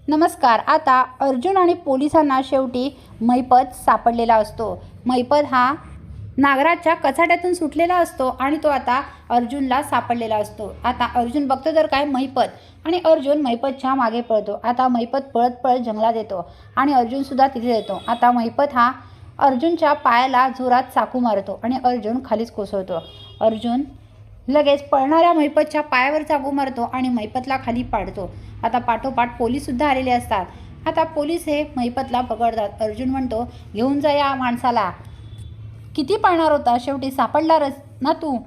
नमस्कार। आता अर्जुन आणि पोलिसांना शेवटी महिपत सापडलेला असतो। महिपत हा नागराजच्या कचाट्यातून सुटलेला असतो आणि तो आता अर्जुनला सापडलेला असतो। आता अर्जुन बघतो तर काय महिपत आणि अर्जुन महिपतच्या मागे पळतो। आता महिपत पळत पळत जंगलात येतो आणि अर्जुनसुद्धा तिथे येतो। आता महिपत हा अर्जुनच्या पायाला जोरात चाकू मारतो आणि अर्जुन खालीच कोसळतो। अर्जुन लगेच पळणाऱ्या महिपतच्या पायावर चाकू मारतो आणि महिपतला खाली पाडतो। आता पाठोपाठ पोलीससुद्धा आलेले असतात। आता पोलीस हे महिपतला पकडतात। अर्जुन म्हणतो, घेऊन जा या माणसाला। किती पाळणार होता, शेवटी सापडलारच ना तू।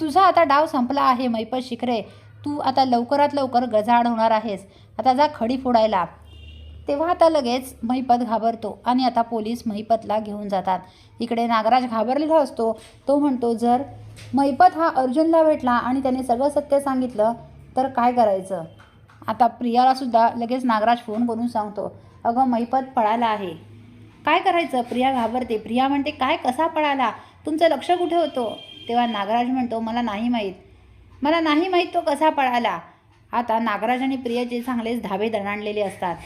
तुझा आता डाव संपला आहे महिपत शिखरे। तू आता लवकरात लवकर गजाआड होणार आहेस। आता जा खडी फोडायला। तेव्हा आता लगेच महिपत घाबरतो आणि आता पोलीस महिपतला घेऊन जातात। इकडे नागराज घाबरलेला असतो। तो म्हणतो, जर महिपत हा अर्जुनला भेटला आणि त्याने सगळं सत्य सांगितलं तर काय करायचं। आता प्रियालासुद्धा लगेच नागराज फोन करून सांगतो, अगं महिपत पळाला आहे, काय करायचं। प्रिया घाबरते। प्रिया म्हणते, काय, कसा पळाला, तुमचं लक्ष कुठे होतं। तेव्हा नागराज म्हणतो, मला नाही माहीत तो कसा पळाला। आता नागराज आणि प्रियाचे चांगलेच धाबे दणाणलेले असतात।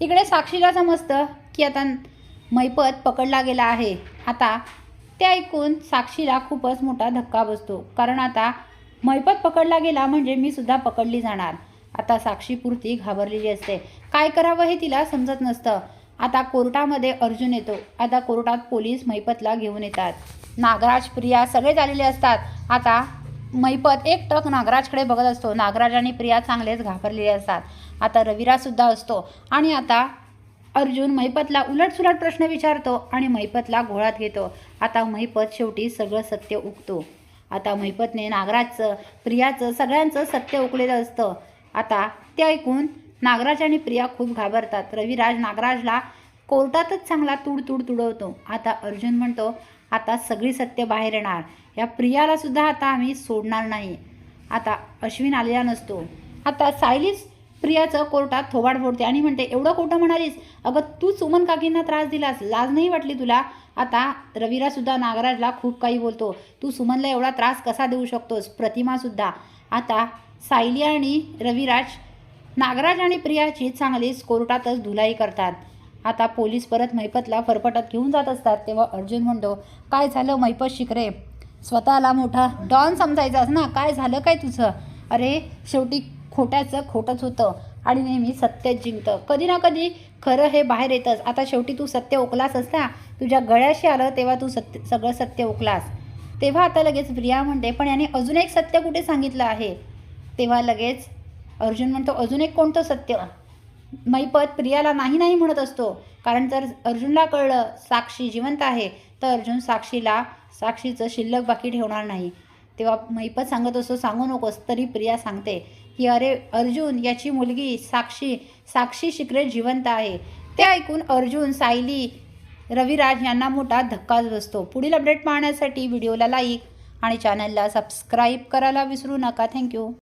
इकडे साक्षीला समजतं की आता महिपत पकडला गेला आहे। आता ते ऐकून साक्षीला खूपच मोठा धक्का बसतो, कारण आता महिपत पकडला गेला म्हणजे मी सुद्धा पकडली जाणार। आता साक्षी पुरती घाबरलेली असते। काय करावं हे तिला समजत नसतं। आता कोर्टामध्ये अर्जुन येतो। आता कोर्टात पोलीस महिपतला घेऊन येतात। नागराज, प्रिया सगळे झालेले असतात। आता महिपत एकटक नागराजकडे बघत असतो। नागराज आणि प्रिया चांगलेच घाबरलेले असतात। आता रविराजसुद्धा असतो आणि आता अर्जुन महिपतला उलटसुलट प्रश्न विचारतो आणि महिपतला घोळात घेतो। आता महिपत शेवटी सगळं सत्य उकतो। आता महिपतने नागराजचं, प्रियाचं, सगळ्यांचं सत्य उकलेलं असतं। आता ते ऐकून नागराज आणि प्रिया खूप घाबरतात। रविराज नागराजला कोर्टातच चांगला तुडतुड तुडवतो। आता अर्जुन म्हणतो, आता सगळी सत्य बाहेर येणार, या प्रियालासुद्धा आता आम्ही सोडणार नाही। आता अश्विन आलेला नसतो। आता सायलीच प्रियाचं कोर्टात थोबाड फोडते आणि म्हणते, एवढं खोटं म्हणालीस, अगं तू सुमन काकींना त्रास दिलास, लाज नाही वाटली तुला। आता रविराजसुद्धा नागराजला खूप काही बोलतो, तू सुमनला एवढा त्रास कसा देऊ शकतोस। प्रतिमासुद्धा। आता सायली आणि रविराज नागराज आणि प्रियाची चांगलीच कोर्टातच धुलाई करतात। आता पोलीस परत महिपतला फरफटत घेऊन जात असतात। तेव्हा अर्जुन म्हणतो, काय झालं महिपत शिखरे, स्वतःला मोठा डॉन समजायचास ना, काय झालं काय तुझं। अरे शेवटी खोट्याचं खोटंच होतं आणि नेहमी सत्यच जिंकतं। कधी ना कधी खरं हे बाहेर येतंच। आता शेवटी तू सत्य उकलासच ना, तुझ्या गळ्याशी आलं तेव्हा तू सगळं सत्य उकलास। तेव्हा आता लगेच प्रिया म्हणते, पण याने अजून एक सत्य कुठे सांगितलं आहे। तेव्हा लगेच अर्जुन म्हणतो, अजून एक कोणतं सत्य। महिपत प्रियाला नाही म्हणत असतो, कारण जर अर्जुनला कळलं साक्षी जिवंत आहे तर अर्जुन साक्षीचं शिल्लक बाकी ठेवणार नाही। तेव्हा महिपत सांगत असतो, सांगू नकोस, तरी प्रिया सांगते की अरे अर्जुन, याची मुलगी साक्षी शिखरे जिवंत आहे। ते ऐकून अर्जुन, सायली, रविराज यांना मोठा धक्काच बसतो। पुढील अपडेट पाहण्यासाठी व्हिडिओला लाईक आणि चॅनलला सबस्क्राईब करायला विसरू नका। थँक्यू।